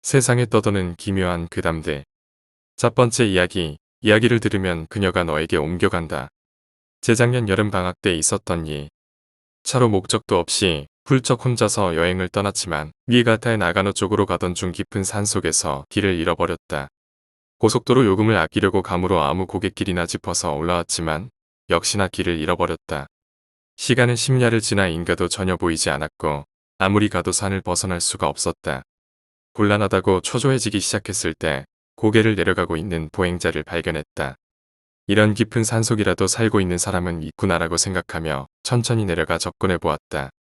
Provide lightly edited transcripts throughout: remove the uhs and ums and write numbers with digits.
세상에 떠도는 기묘한 괴담들. 첫 번째 이야기. 이야기를 들으면 그녀가 너에게 옮겨간다. 재작년 여름 방학 때 있었던 일. 차로 목적도 없이 훌쩍 혼자서 여행을 떠났지만 니가타의 나가노 쪽으로 가던 중 깊은 산속에서 길을 잃어버렸다. 고속도로 요금을 아끼려고 감으로 아무 고갯길이나 짚어서 올라왔지만 역시나 길을 잃어버렸다. 시간은 심야를 지나 인가도 전혀 보이지 않았고 아무리 가도 산을 벗어날 수가 없었다. 곤란하다고 초조해지기 시작했을 때 고개를 내려가고 있는 보행자를 발견했다. 이런 깊은 산속이라도 살고 있는 사람은 있구나라고 생각하며 천천히 내려가 접근해 보았다.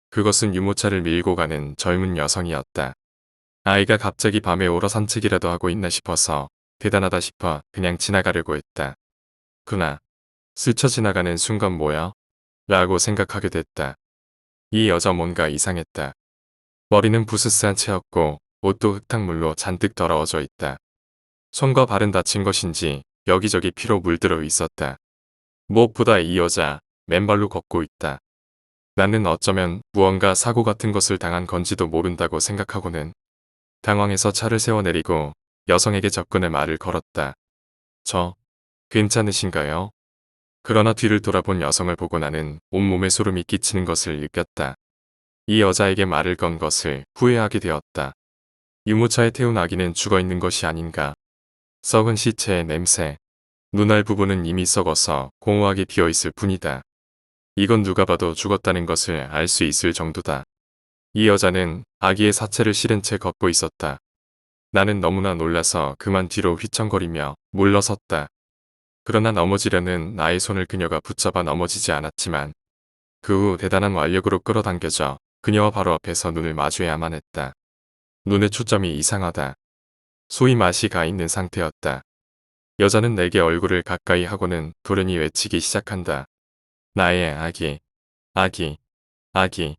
그것은 유모차를 밀고 가는 젊은 여성이었다. 아이가 갑자기 밤에 오러 산책이라도 하고 있나 싶어서 대단하다 싶어 그냥 지나가려고 했다. 그러나 스쳐 지나가는 순간 뭐야? 라고 생각하게 됐다. 이 여자 뭔가 이상했다. 머리는 부스스한 채였고 옷도 흙탕물로 잔뜩 더러워져 있다. 손과 발은 다친 것인지 여기저기 피로 물들어 있었다. 무엇보다 이 여자 맨발로 걷고 있다. 나는 어쩌면 무언가 사고 같은 것을 당한 건지도 모른다고 생각하고는 당황해서 차를 세워 내리고 여성에게 접근해 말을 걸었다. 괜찮으신가요? 그러나 뒤를 돌아본 여성을 보고 나는 온몸에 소름이 끼치는 것을 느꼈다. 이 여자에게 말을 건 것을 후회하게 되었다. 유모차에 태운 아기는 죽어있는 것이 아닌가. 썩은 시체의 냄새. 눈알 부분은 이미 썩어서 공허하게 비어있을 뿐이다. 이건 누가 봐도 죽었다는 것을 알 수 있을 정도다. 이 여자는 아기의 사체를 실은 채 걷고 있었다. 나는 너무나 놀라서 그만 뒤로 휘청거리며 물러섰다. 그러나 넘어지려는 나의 손을 그녀가 붙잡아 넘어지지 않았지만 그 후 대단한 완력으로 끌어당겨져 그녀와 바로 앞에서 눈을 마주해야만 했다. 눈의 초점이 이상하다. 소위 맛이 가 있는 상태였다. 여자는 내게 얼굴을 가까이 하고는 돌연히 외치기 시작한다. 나의 아기, 아기, 아기.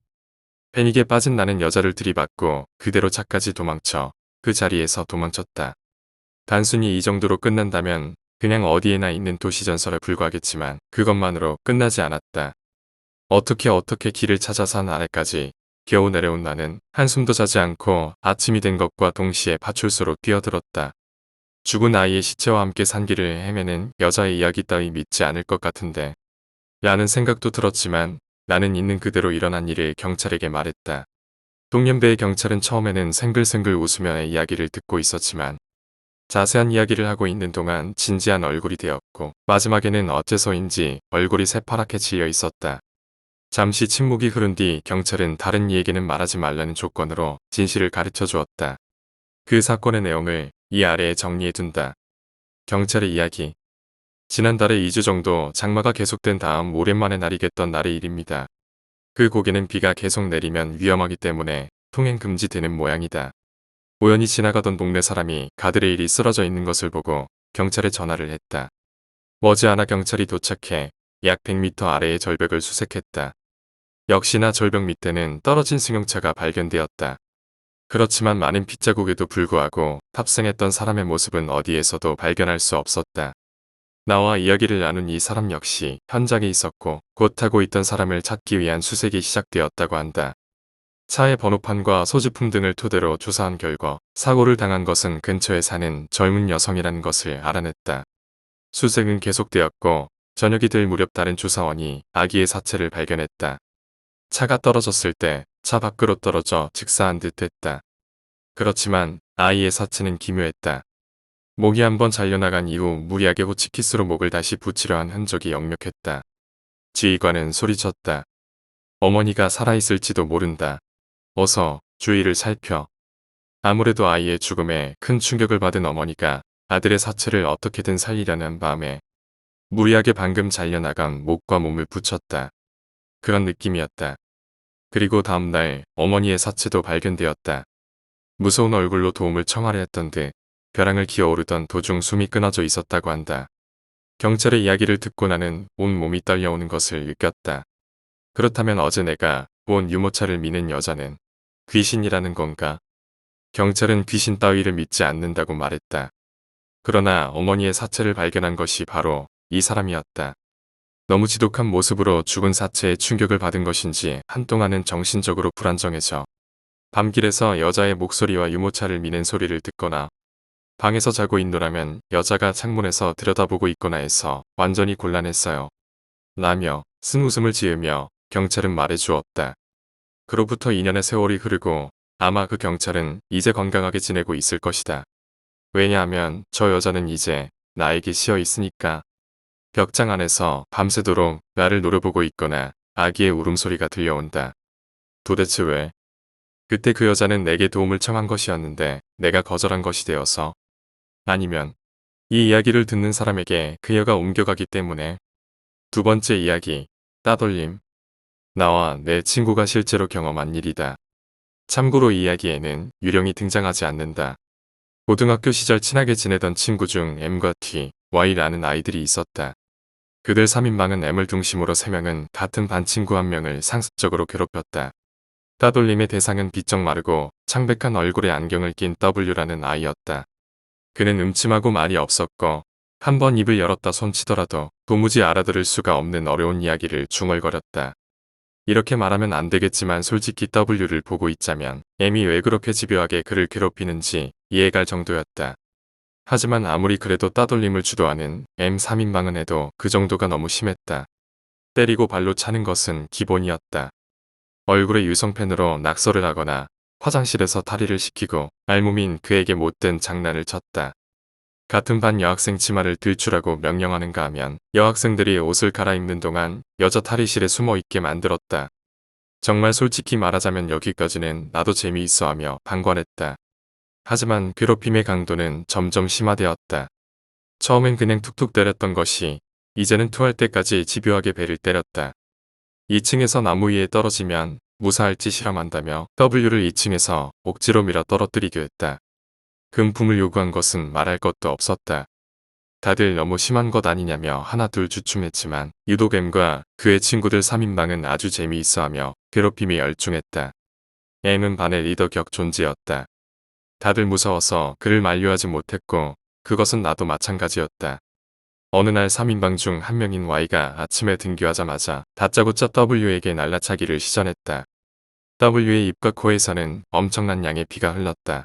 패닉에 빠진 나는 여자를 들이받고 그대로 차까지 도망쳐 그 자리에서 도망쳤다. 단순히 이 정도로 끝난다면 그냥 어디에나 있는 도시전설에 불과하겠지만 그것만으로 끝나지 않았다. 어떻게 길을 찾아 산 아래까지 겨우 내려온 나는 한숨도 자지 않고 아침이 된 것과 동시에 파출소로 뛰어들었다. 죽은 아이의 시체와 함께 산길을 헤매는 여자의 이야기 따위 믿지 않을 것 같은데 라는 생각도 들었지만 나는 있는 그대로 일어난 일을 경찰에게 말했다. 동년배의 경찰은 처음에는 생글생글 웃으며 내 이야기를 듣고 있었지만 자세한 이야기를 하고 있는 동안 진지한 얼굴이 되었고 마지막에는 어째서인지 얼굴이 새파랗게 질려 있었다. 잠시 침묵이 흐른 뒤 경찰은 다른 이에게는 말하지 말라는 조건으로 진실을 가르쳐 주었다. 그 사건의 내용을 이 아래에 정리해둔다. 경찰의 이야기. 지난달에 2주 정도 장마가 계속된 다음 오랜만에 날이겠던 날의 일입니다. 그 고개는 비가 계속 내리면 위험하기 때문에 통행 금지되는 모양이다. 우연히 지나가던 동네 사람이 가드레일이 쓰러져 있는 것을 보고 경찰에 전화를 했다. 머지않아 경찰이 도착해 약 100m 아래의 절벽을 수색했다. 역시나 절벽 밑에는 떨어진 승용차가 발견되었다. 그렇지만 많은 핏자국에도 불구하고 탑승했던 사람의 모습은 어디에서도 발견할 수 없었다. 나와 이야기를 나눈 이 사람 역시 현장에 있었고 곧 타고 있던 사람을 찾기 위한 수색이 시작되었다고 한다. 차의 번호판과 소지품 등을 토대로 조사한 결과 사고를 당한 것은 근처에 사는 젊은 여성이라는 것을 알아냈다. 수색은 계속되었고 저녁이 될 무렵 다른 조사원이 아기의 사체를 발견했다. 차가 떨어졌을 때 차 밖으로 떨어져 즉사한 듯 했다. 그렇지만 아이의 사체는 기묘했다. 목이 한번 잘려나간 이후 무리하게 호치키스로 목을 다시 붙이려 한 흔적이 역력했다. 지휘관은 소리쳤다. 어머니가 살아있을지도 모른다. 어서 주위를 살펴. 아무래도 아이의 죽음에 큰 충격을 받은 어머니가 아들의 사체를 어떻게든 살리려는 마음에 무리하게 방금 잘려나간 목과 몸을 붙였다. 그런 느낌이었다. 그리고 다음날 어머니의 사체도 발견되었다. 무서운 얼굴로 도움을 청하려 했던 듯 벼랑을 기어오르던 도중 숨이 끊어져 있었다고 한다. 경찰의 이야기를 듣고 나는 온몸이 떨려오는 것을 느꼈다. 그렇다면 어제 내가 본 유모차를 미는 여자는 귀신이라는 건가? 경찰은 귀신 따위를 믿지 않는다고 말했다. 그러나 어머니의 사체를 발견한 것이 바로 이 사람이었다. 너무 지독한 모습으로 죽은 사체에 충격을 받은 것인지 한동안은 정신적으로 불안정해져 밤길에서 여자의 목소리와 유모차를 미는 소리를 듣거나 방에서 자고 있노라면 여자가 창문에서 들여다보고 있거나 해서 완전히 곤란했어요. 라며 쓴 웃음을 지으며 경찰은 말해주었다. 그로부터 2년의 세월이 흐르고 아마 그 경찰은 이제 건강하게 지내고 있을 것이다. 왜냐하면 저 여자는 이제 나에게 쉬어 있으니까. 벽장 안에서 밤새도록 나를 노려보고 있거나 아기의 울음소리가 들려온다. 도대체 왜? 그때 그 여자는 내게 도움을 청한 것이었는데 내가 거절한 것이 되어서. 아니면 이 이야기를 듣는 사람에게 그녀가 옮겨가기 때문에. 두 번째 이야기, 따돌림. 나와 내 친구가 실제로 경험한 일이다. 참고로 이 이야기에는 유령이 등장하지 않는다. 고등학교 시절 친하게 지내던 친구 중 M과 T, Y라는 아이들이 있었다. 그들 3인방은 M을 중심으로 3명은 같은 반 친구 1명을 상습적으로 괴롭혔다. 따돌림의 대상은 비쩍 마르고 창백한 얼굴에 안경을 낀 W라는 아이였다. 그는 음침하고 말이 없었고 한 번 입을 열었다 손치더라도 도무지 알아들을 수가 없는 어려운 이야기를 중얼거렸다. 이렇게 말하면 안 되겠지만 솔직히 W를 보고 있자면 M이 왜 그렇게 집요하게 그를 괴롭히는지 이해갈 정도였다. 하지만 아무리 그래도 따돌림을 주도하는 M 3인방은 해도 그 정도가 너무 심했다. 때리고 발로 차는 것은 기본이었다. 얼굴에 유성펜으로 낙서를 하거나 화장실에서 탈의를 시키고 알몸인 그에게 못된 장난을 쳤다. 같은 반 여학생 치마를 들추라고 명령하는가 하면 여학생들이 옷을 갈아입는 동안 여자 탈의실에 숨어 있게 만들었다. 정말 솔직히 말하자면 여기까지는 나도 재미있어 하며 방관했다. 하지만 괴롭힘의 강도는 점점 심화되었다. 처음엔 그냥 툭툭 때렸던 것이 이제는 토할 때까지 집요하게 배를 때렸다. 2층에서 나무 위에 떨어지면 무사할지 실험한다며 W를 2층에서 억지로 밀어 떨어뜨리기도 했다. 금품을 요구한 것은 말할 것도 없었다. 다들 너무 심한 것 아니냐며 하나둘 주춤했지만 유독 M과 그의 친구들 3인방은 아주 재미있어하며 괴롭힘에 열중했다. M은 반의 리더 격 존재였다. 다들 무서워서 그를 만류하지 못했고 그것은 나도 마찬가지였다. 어느 날 3인방 중 한 명인 Y가 아침에 등교하자마자 다짜고짜 W에게 날라차기를 시전했다. W의 입과 코에서는 엄청난 양의 피가 흘렀다.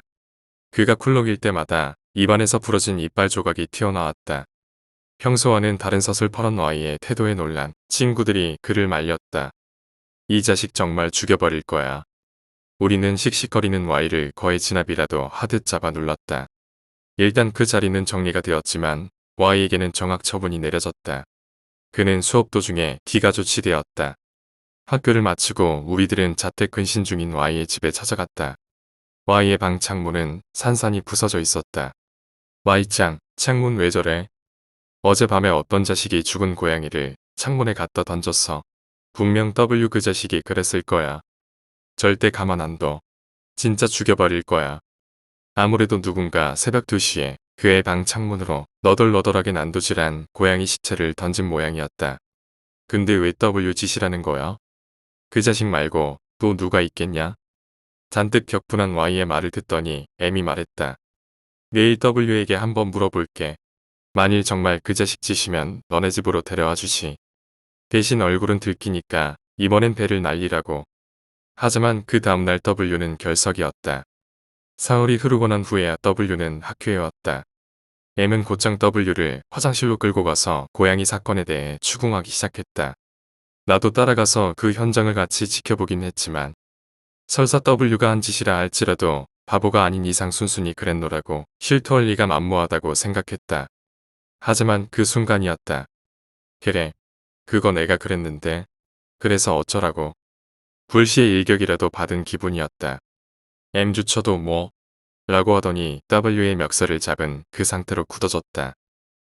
그가 쿨록일 때마다 입안에서 부러진 이빨 조각이 튀어나왔다. 평소와는 다른 서슬퍼런 Y의 태도에 놀란 친구들이 그를 말렸다. 이 자식 정말 죽여버릴 거야. 우리는 씩씩거리는 Y를 거의 진압이라도 하듯 잡아 눌렀다. 일단 그 자리는 정리가 되었지만 Y에게는 정학 처분이 내려졌다. 그는 수업 도중에 D가 조치되었다. 학교를 마치고 우리들은 자택 근신 중인 Y의 집에 찾아갔다. Y의 방 창문은 산산이 부서져 있었다. Y짱, 창문 왜 저래? 어젯밤에 어떤 자식이 죽은 고양이를 창문에 갖다 던졌어. 분명 W 그 자식이 그랬을 거야. 절대 가만 안 둬. 진짜 죽여버릴 거야. 아무래도 누군가 새벽 2시에 그의 방 창문으로 너덜너덜하게 난도질한 고양이 시체를 던진 모양이었다. 근데 왜 W 짓이라는 거야? 그 자식 말고 또 누가 있겠냐? 잔뜩 격분한 Y의 말을 듣더니 M이 말했다. 내일 W에게 한번 물어볼게. 만일 정말 그 자식 짓이면 너네 집으로 데려와 주시. 대신 얼굴은 들키니까 이번엔 배를 날리라고. 하지만 그 다음날 W는 결석이었다. 사흘이 흐르고 난 후에야 W는 학교에 왔다. M은 곧장 W를 화장실로 끌고 가서 고양이 사건에 대해 추궁하기 시작했다. 나도 따라가서 그 현장을 같이 지켜보긴 했지만 설사 W가 한 짓이라 할지라도 바보가 아닌 이상 순순히 그랬노라고 실토할 리가 만무하다고 생각했다. 하지만 그 순간이었다. 그래, 그거 내가 그랬는데 그래서 어쩌라고. 불시의 일격이라도 받은 기분이었다. M 주쳐도 뭐? 라고 하더니 W의 멱살을 잡은 그 상태로 굳어졌다.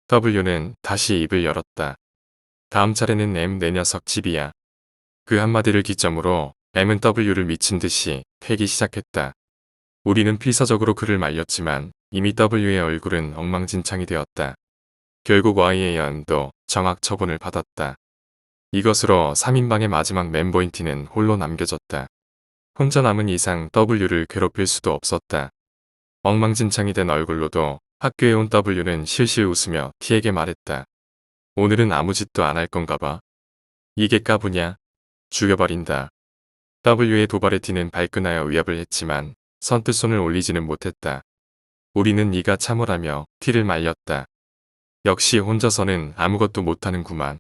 W는 다시 입을 열었다. 다음 차례는 M 내 녀석 집이야. 그 한마디를 기점으로 M은 W를 미친 듯이 패기 시작했다. 우리는 필사적으로 그를 말렸지만 이미 W의 얼굴은 엉망진창이 되었다. 결국 Y의 연도 정학 처분을 받았다. 이것으로 3인방의 마지막 멤버인 T는 홀로 남겨졌다. 혼자 남은 이상 W를 괴롭힐 수도 없었다. 엉망진창이 된 얼굴로도 학교에 온 W는 실실 웃으며 T에게 말했다. 오늘은 아무 짓도 안 할 건가 봐. 이게 까부냐? 죽여버린다. W의 도발에 T는 발끈하여 위협을 했지만 선뜻 손을 올리지는 못했다. 우리는 네가 참으라며 T를 말렸다. 역시 혼자서는 아무것도 못하는구만.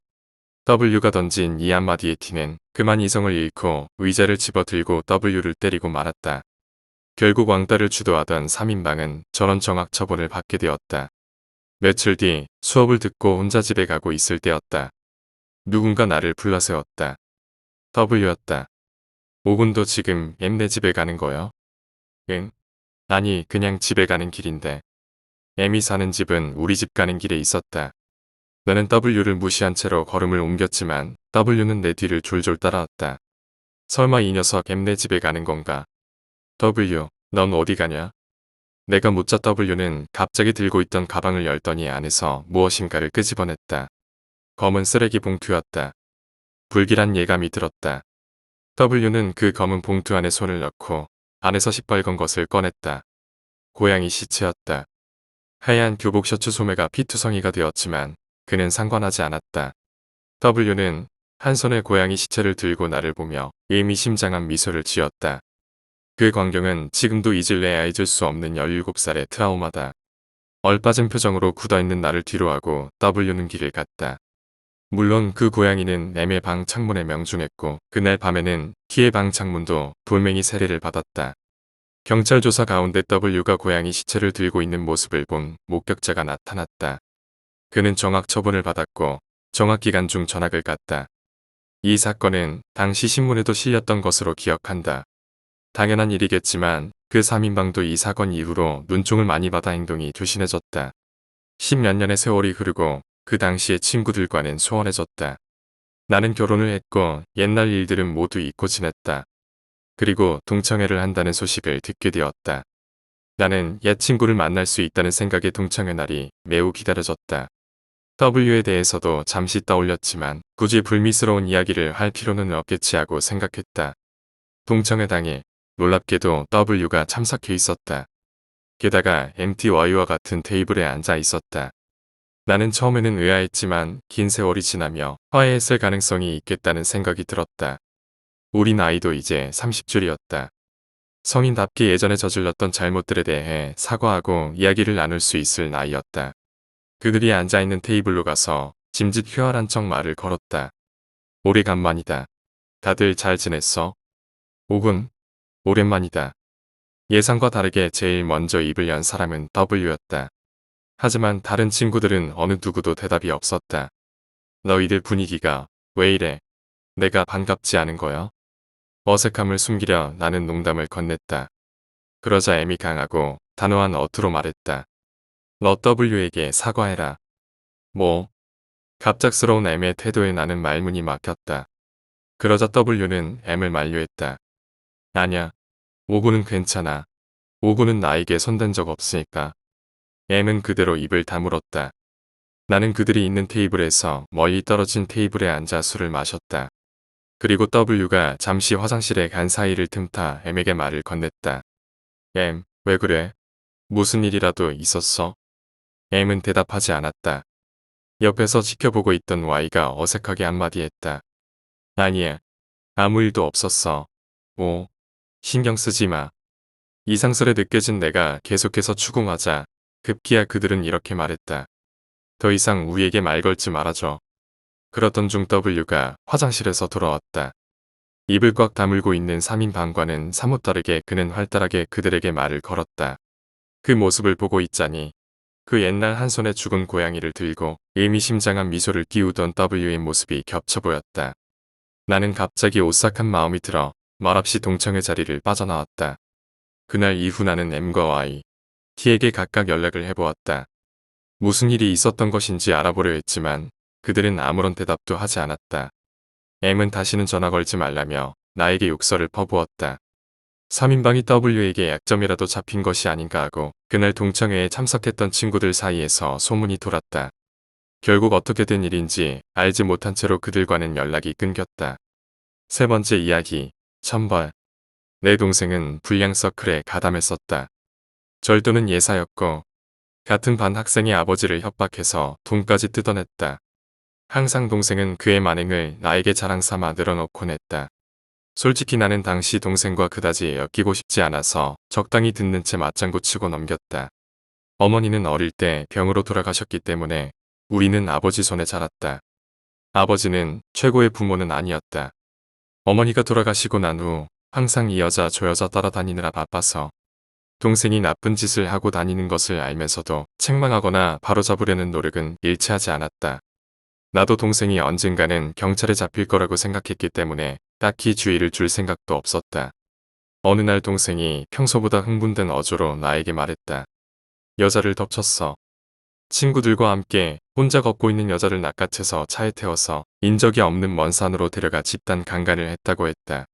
W가 던진 이 한마디에 T는 그만 이성을 잃고 의자를 집어들고 W를 때리고 말았다. 결국 왕따를 주도하던 3인방은 전원 정학 처분을 받게 되었다. 며칠 뒤 수업을 듣고 혼자 집에 가고 있을 때였다. 누군가 나를 불러세웠다. W였다. 오군도 지금 M네 집에 가는 거요? 응? 아니 그냥 집에 가는 길인데. M이 사는 집은 우리 집 가는 길에 있었다. 나는 W를 무시한 채로 걸음을 옮겼지만 W는 내 뒤를 졸졸 따라왔다. 설마 이 녀석 M네 집에 가는 건가? W, 넌 어디 가냐? 내가 묻자 W는 갑자기 들고 있던 가방을 열더니 안에서 무엇인가를 끄집어냈다. 검은 쓰레기 봉투였다. 불길한 예감이 들었다. W는 그 검은 봉투 안에 손을 넣고 안에서 시뻘건 것을 꺼냈다. 고양이 시체였다. 하얀 교복 셔츠 소매가 피투성이가 되었지만 그는 상관하지 않았다. W는 한 손에 고양이 시체를 들고 나를 보며 의미심장한 미소를 지었다. 그 광경은 지금도 잊을래야 잊을 수 없는 17살의 트라우마다. 얼빠진 표정으로 굳어있는 나를 뒤로하고 W는 길을 갔다. 물론 그 고양이는 M의 방 창문에 명중했고 그날 밤에는 T의 방 창문도 돌멩이 세례를 받았다. 경찰 조사 가운데 W가 고양이 시체를 들고 있는 모습을 본 목격자가 나타났다. 그는 정학 처분을 받았고 정학 기간 중 전학을 갔다. 이 사건은 당시 신문에도 실렸던 것으로 기억한다. 당연한 일이겠지만 그 3인방도 이 사건 이후로 눈총을 많이 받아 행동이 조신해졌다. 10몇 년의 세월이 흐르고 그 당시의 친구들과는 소원해졌다. 나는 결혼을 했고 옛날 일들은 모두 잊고 지냈다. 그리고 동창회를 한다는 소식을 듣게 되었다. 나는 옛 친구를 만날 수 있다는 생각에 동창회 날이 매우 기다려졌다. W에 대해서도 잠시 떠올렸지만 굳이 불미스러운 이야기를 할 필요는 없겠지 하고 생각했다. 동창회 당일 놀랍게도 W가 참석해 있었다. 게다가 MTY와 같은 테이블에 앉아 있었다. 나는 처음에는 의아했지만 긴 세월이 지나며 화해했을 가능성이 있겠다는 생각이 들었다. 우리 나이도 이제 30줄이었다. 성인답게 예전에 저질렀던 잘못들에 대해 사과하고 이야기를 나눌 수 있을 나이였다. 그들이 앉아있는 테이블로 가서 짐짓 휘활한 척 말을 걸었다. 오래간만이다. 다들 잘 지냈어? 오군. 오랜만이다. 예상과 다르게 제일 먼저 입을 연 사람은 W였다. 하지만 다른 친구들은 어느 누구도 대답이 없었다. 너희들 분위기가 왜 이래? 내가 반갑지 않은 거야? 어색함을 숨기려 나는 농담을 건넸다. 그러자 M이 강하고 단호한 어투로 말했다. 너 W에게 사과해라. 뭐? 갑작스러운 M의 태도에 나는 말문이 막혔다. 그러자 W는 M을 만류했다. 아냐. 오구는 괜찮아. 오구는 나에게 손댄 적 없으니까. M은 그대로 입을 다물었다. 나는 그들이 있는 테이블에서 멀리 떨어진 테이블에 앉아 술을 마셨다. 그리고 W가 잠시 화장실에 간 사이를 틈타 M에게 말을 건넸다. M, 왜 그래? 무슨 일이라도 있었어? M은 대답하지 않았다. 옆에서 지켜보고 있던 Y가 어색하게 한마디 했다. 아니야. 아무 일도 없었어. 뭐, 신경 쓰지 마. 이상스레 느껴진 내가 계속해서 추궁하자 급기야 그들은 이렇게 말했다. 더 이상 우리에게 말 걸지 말아줘. 그러던 중 W가 화장실에서 돌아왔다. 입을 꽉 다물고 있는 3인 방과는 사뭇 다르게 그는 활달하게 그들에게 말을 걸었다. 그 모습을 보고 있자니 그 옛날 한 손에 죽은 고양이를 들고 의미심장한 미소를 띄우던 W의 모습이 겹쳐 보였다. 나는 갑자기 오싹한 마음이 들어 말없이 동청의 자리를 빠져나왔다. 그날 이후 나는 M과 Y, T에게 각각 연락을 해보았다. 무슨 일이 있었던 것인지 알아보려 했지만 그들은 아무런 대답도 하지 않았다. M은 다시는 전화 걸지 말라며 나에게 욕설을 퍼부었다. 3인방이 W에게 약점이라도 잡힌 것이 아닌가 하고 그날 동창회에 참석했던 친구들 사이에서 소문이 돌았다. 결국 어떻게 된 일인지 알지 못한 채로 그들과는 연락이 끊겼다. 세 번째 이야기, 천벌. 내 동생은 불량 서클에 가담했었다. 절도는 예사였고 같은 반 학생의 아버지를 협박해서 돈까지 뜯어냈다. 항상 동생은 그의 만행을 나에게 자랑 삼아 늘어놓곤 했다. 솔직히 나는 당시 동생과 그다지 엮이고 싶지 않아서 적당히 듣는 채 맞장구 치고 넘겼다. 어머니는 어릴 때 병으로 돌아가셨기 때문에 우리는 아버지 손에 자랐다. 아버지는 최고의 부모는 아니었다. 어머니가 돌아가시고 난 후 항상 이 여자 저 여자 따라다니느라 바빠서 동생이 나쁜 짓을 하고 다니는 것을 알면서도 책망하거나 바로잡으려는 노력은 일치하지 않았다. 나도 동생이 언젠가는 경찰에 잡힐 거라고 생각했기 때문에 딱히 주의를 줄 생각도 없었다. 어느 날 동생이 평소보다 흥분된 어조로 나에게 말했다. 여자를 덮쳤어. 친구들과 함께 혼자 걷고 있는 여자를 낚아채서 차에 태워서 인적이 없는 먼 산으로 데려가 집단 강간을 했다고 했다.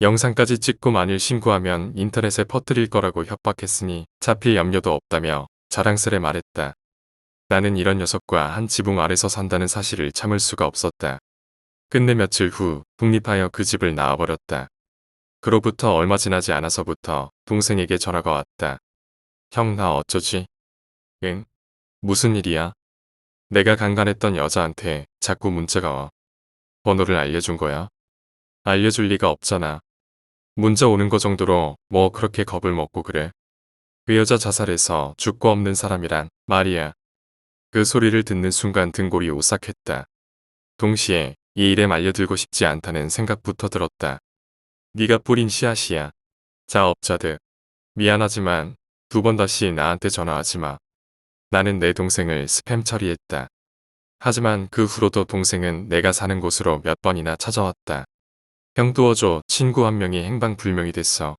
영상까지 찍고 만일 신고하면 인터넷에 퍼뜨릴 거라고 협박했으니 잡힐 염려도 없다며 자랑스레 말했다. 나는 이런 녀석과 한 지붕 아래서 산다는 사실을 참을 수가 없었다. 끝내 며칠 후 독립하여 그 집을 나와버렸다. 그로부터 얼마 지나지 않아서부터 동생에게 전화가 왔다. 형 나 어쩌지? 응? 무슨 일이야? 내가 강간했던 여자한테 자꾸 문자가 와. 번호를 알려준 거야? 알려줄 리가 없잖아. 문자 오는 거 정도로 뭐 그렇게 겁을 먹고 그래? 그 여자 자살해서 죽고 없는 사람이란 말이야. 그 소리를 듣는 순간 등골이 오싹했다. 동시에 이 일에 말려들고 싶지 않다는 생각부터 들었다. 네가 뿌린 씨앗이야. 자 업자득. 미안하지만 2번 다시 나한테 전화하지 마. 나는 내 동생을 스팸 처리했다. 하지만 그 후로도 동생은 내가 사는 곳으로 몇 번이나 찾아왔다. 형 도와줘. 친구 한 명이 행방불명이 됐어.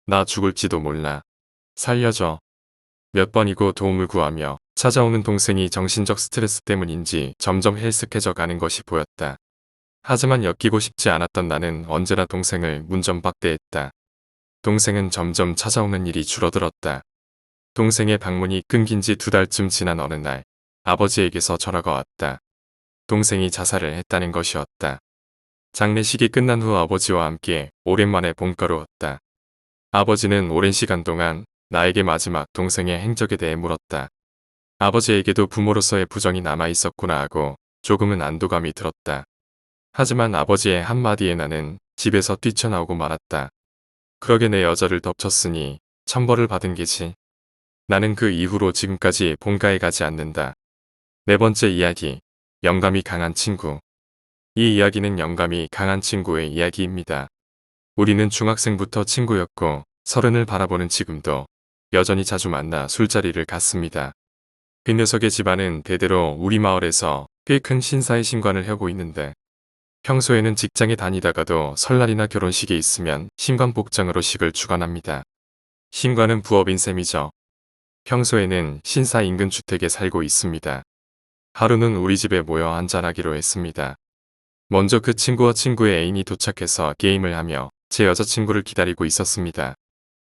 나 죽을지도 몰라. 살려줘. 몇 번이고 도움을 구하며 찾아오는 동생이 정신적 스트레스 때문인지 점점 헬쓱해져 가는 것이 보였다. 하지만 엮이고 싶지 않았던 나는 언제나 동생을 문전박대했다. 동생은 점점 찾아오는 일이 줄어들었다. 동생의 방문이 끊긴 지 2달쯤 지난 어느 날 아버지에게서 전화가 왔다. 동생이 자살을 했다는 것이었다. 장례식이 끝난 후 아버지와 함께 오랜만에 본가로 왔다. 아버지는 오랜 시간 동안 나에게 마지막 동생의 행적에 대해 물었다. 아버지에게도 부모로서의 부정이 남아있었구나 하고 조금은 안도감이 들었다. 하지만 아버지의 한마디에 나는 집에서 뛰쳐나오고 말았다. 그러게 내 여자를 덮쳤으니 천벌을 받은 게지. 나는 그 이후로 지금까지 본가에 가지 않는다. 4번째 이야기, 영감이 강한 친구. 이 이야기는 영감이 강한 친구의 이야기입니다. 우리는 중학생부터 친구였고 30을 바라보는 지금도 여전히 자주 만나 술자리를 갖습니다. 그 녀석의 집안은 대대로 우리 마을에서 꽤 큰 신사의 신관을 하고 있는데 평소에는 직장에 다니다가도 설날이나 결혼식이 있으면 신관 복장으로 식을 주관합니다. 신관은 부업인 셈이죠. 평소에는 신사 인근 주택에 살고 있습니다. 하루는 우리 집에 모여 한잔하기로 했습니다. 먼저 그 친구와 친구의 애인이 도착해서 게임을 하며 제 여자친구를 기다리고 있었습니다.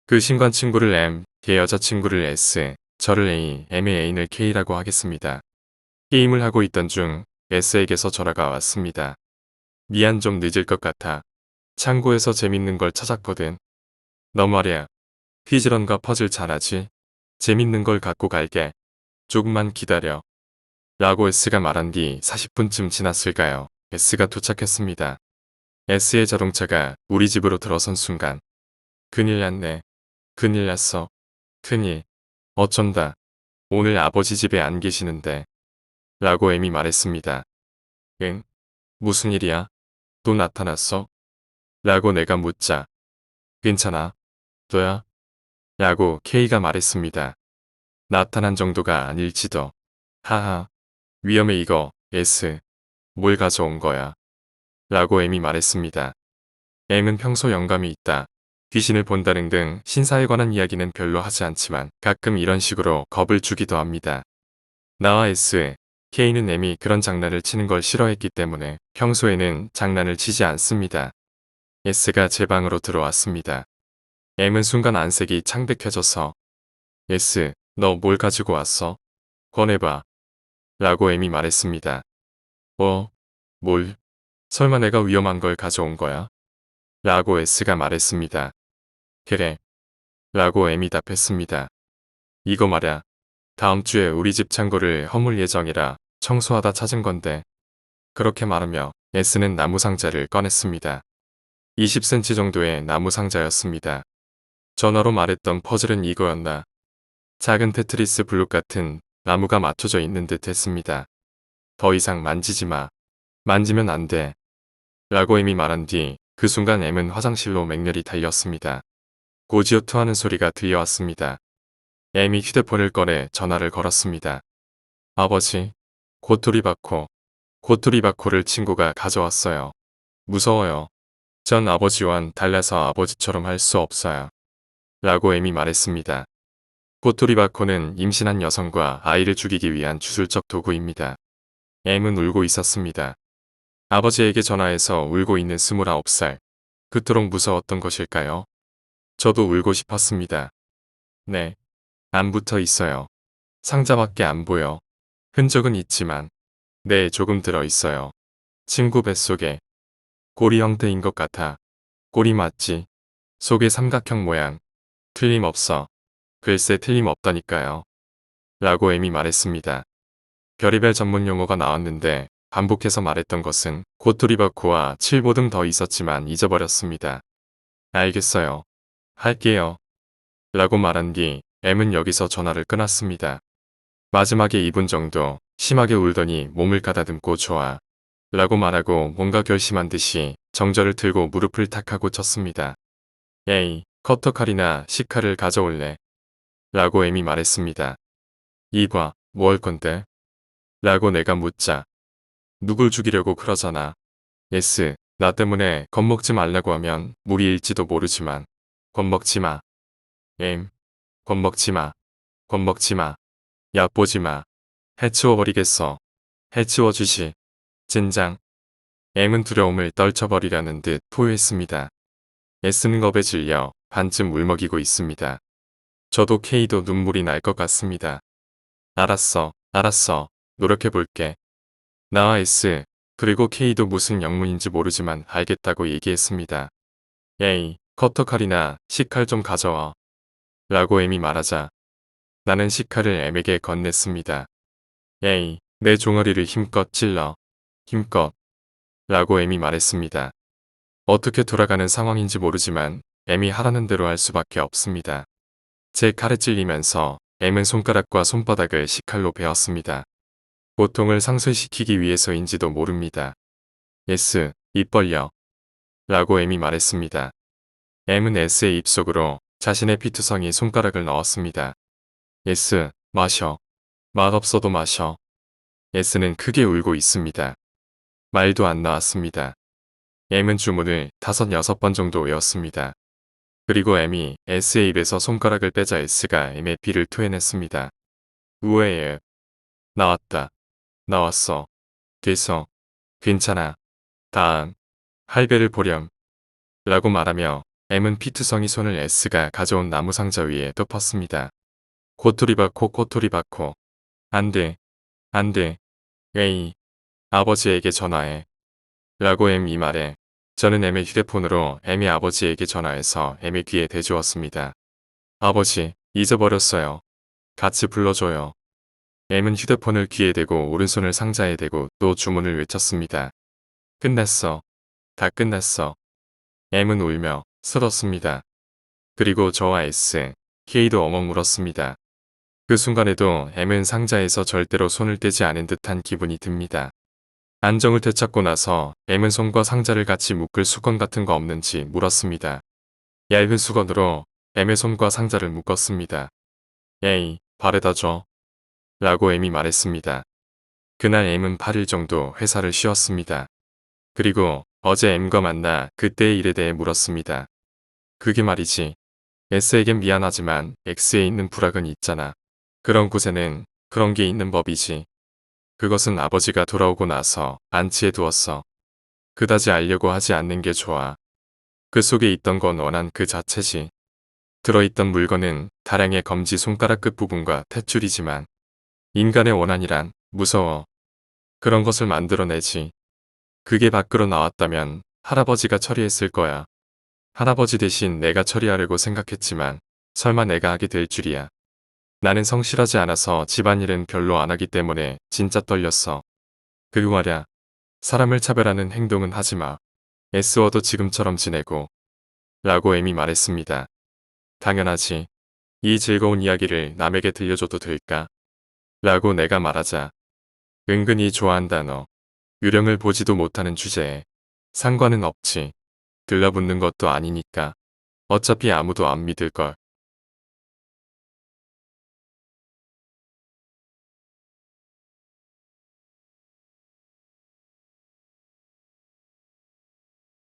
그 신관 친구를 M, 걔 여자친구를 S, 저를 A, M의 애인을 K라고 하겠습니다. 게임을 하고 있던 중 S에게서 전화가 왔습니다. 미안 좀 늦을 것 같아. 창고에서 재밌는 걸 찾았거든. 너 말이야. 퀴즈런과 퍼즐 잘하지? 재밌는 걸 갖고 갈게. 조금만 기다려. 라고 S가 말한 뒤 40분쯤 지났을까요? S가 도착했습니다. S의 자동차가 우리 집으로 들어선 순간 큰일 났네. 큰일 났어. 큰일. 어쩐다. 오늘 아버지 집에 안 계시는데. 라고 M이 말했습니다. 응? 무슨 일이야? 또 나타났어? 라고 내가 묻자. 괜찮아. 너야? 라고 K가 말했습니다. 나타난 정도가 아닐지도. 하하. 위험해 이거. S. 뭘 가져온 거야? 라고 M이 말했습니다. M은 평소 영감이 있다. 귀신을 본다는 등 신사에 관한 이야기는 별로 하지 않지만 가끔 이런 식으로 겁을 주기도 합니다. 나와 S, K는 M이 그런 장난을 치는 걸 싫어했기 때문에 평소에는 장난을 치지 않습니다. S가 제 방으로 들어왔습니다. M은 순간 안색이 창백해져서 S, 너 뭘 가지고 왔어? 꺼내봐. 라고 M이 말했습니다. 뭘? 설마 내가 위험한 걸 가져온 거야? 라고 S가 말했습니다. 그래. 라고 M이 답했습니다. 이거 말야. 다음 주에 우리 집 창고를 허물 예정이라 청소하다 찾은 건데. 그렇게 말하며 S는 나무 상자를 꺼냈습니다. 20cm 정도의 나무 상자였습니다. 전화로 말했던 퍼즐은 이거였나. 작은 테트리스 블록 같은 나무가 맞춰져 있는 듯 했습니다. 더 이상 만지지 마. 만지면 안 돼. 라고 M이 말한 뒤 그 순간 M은 화장실로 맹렬히 달렸습니다. 고지오 토하는 소리가 들려왔습니다. M이 휴대폰을 꺼내 전화를 걸었습니다. 아버지, 고토리바코를 친구가 가져왔어요. 무서워요. 전 아버지와는 달라서 아버지처럼 할 수 없어요. 라고 M이 말했습니다. 고토리바코는 임신한 여성과 아이를 죽이기 위한 주술적 도구입니다. M은 울고 있었습니다. 아버지에게 전화해서 울고 있는 29살. 그토록 무서웠던 것일까요? 저도 울고 싶었습니다. 네. 안 붙어 있어요. 상자밖에 안 보여. 흔적은 있지만. 네, 조금 들어 있어요. 친구 뱃속에. 꼬리 형태인 것 같아. 꼬리 맞지? 속에 삼각형 모양. 틀림없어. 글쎄 틀림없다니까요. 라고 M이 말했습니다. 별의별 전문 용어가 나왔는데 반복해서 말했던 것은 고토리바코와 칠보 등 더 있었지만 잊어버렸습니다. 알겠어요. 할게요. 라고 말한 뒤 M은 여기서 전화를 끊었습니다. 마지막에 2분 정도 심하게 울더니 몸을 가다듬고 좋아. 라고 말하고 뭔가 결심한 듯이 정절을 틀고 무릎을 탁 하고 쳤습니다. 에이, 커터칼이나 식칼을 가져올래. 라고 M이 말했습니다. 이봐, 뭐 할 건데? 라고 내가 묻자. 누굴 죽이려고 그러잖아. 예스, 나 때문에 겁먹지 말라고 하면 무리일지도 모르지만 겁먹지 마. M, 겁먹지 마. 겁먹지 마. 얕보지 마. 해치워버리겠어. 해치워주시. 젠장. M은 두려움을 떨쳐버리려는 듯 포효했습니다. S는 겁에 질려 반쯤 울먹이고 있습니다. 저도 K도 눈물이 날 것 같습니다. 알았어. 노력해볼게. 나와 S, 그리고 K도 무슨 영문인지 모르지만 알겠다고 얘기했습니다. 에이, 커터칼이나 식칼 좀 가져와. 라고 M이 말하자 나는 식칼을 M에게 건넸습니다. 에이, 내 종아리를 힘껏 찔러. 힘껏. 라고 M이 말했습니다. 어떻게 돌아가는 상황인지 모르지만 M이 하라는 대로 할 수밖에 없습니다. 제 칼에 찔리면서 M은 손가락과 손바닥을 식칼로 베었습니다. 고통을 상쇄시키기 위해서인지도 모릅니다. S, 입 벌려. 라고 M이 말했습니다. M은 S의 입속으로 자신의 피투성이 손가락을 넣었습니다. S, 마셔. 맛없어도 마셔. S는 크게 울고 있습니다. 말도 안 나왔습니다. M은 주문을 5, 6번 정도 외웠습니다. 그리고 M이 S의 입에서 손가락을 빼자 S가 M의 피를 토해냈습니다. 우에에. 나왔다. 나왔어. 됐어. 괜찮아. 다음. 할배를 보렴. 라고 말하며 M은 피투성이 손을 S가 가져온 나무 상자 위에 덮었습니다. 고토리바코. 안 돼. 안 돼. 에이. 아버지에게 전화해. 라고 M 이 말에 저는 M의 휴대폰으로 M이 아버지에게 전화해서 M의 귀에 대주었습니다. 아버지, 잊어버렸어요. 같이 불러줘요. M은 휴대폰을 귀에 대고 오른손을 상자에 대고 또 주문을 외쳤습니다. 끝났어. 다 끝났어. M은 울며 쓰러졌습니다. 그리고 저와 S, K도 엉엉 울었습니다. 그 순간에도 M은 상자에서 절대로 손을 떼지 않은 듯한 기분이 듭니다. 안정을 되찾고 나서 M은 손과 상자를 같이 묶을 수건 같은 거 없는지 물었습니다. 얇은 수건으로 M의 손과 상자를 묶었습니다. 에이, 바래다 줘. 라고 M이 말했습니다. 그날 M은 8일 정도 회사를 쉬었습니다. 그리고 어제 M과 만나 그때의 일에 대해 물었습니다. 그게 말이지. S에겐 미안하지만 X에 있는 불악은 있잖아. 그런 곳에는 그런 게 있는 법이지. 그것은 아버지가 돌아오고 나서 안치해 두었어. 그다지 알려고 하지 않는 게 좋아. 그 속에 있던 건 원한 그 자체지. 들어있던 물건은 다량의 검지 손가락 끝부분과 탯줄이지만 인간의 원한이란 무서워. 그런 것을 만들어내지. 그게 밖으로 나왔다면 할아버지가 처리했을 거야. 할아버지 대신 내가 처리하려고 생각했지만 설마 내가 하게 될 줄이야. 나는 성실하지 않아서 집안일은 별로 안 하기 때문에 진짜 떨렸어. 그리고 말야, 사람을 차별하는 행동은 하지 마. 애쓰워도 지금처럼 지내고 라고 애미 말했습니다. 당연하지. 이 즐거운 이야기를 남에게 들려줘도 될까? 라고 내가 말하자 은근히 좋아한다 너. 유령을 보지도 못하는 주제에 상관은 없지. 들러붙는 것도 아니니까. 어차피 아무도 안 믿을걸.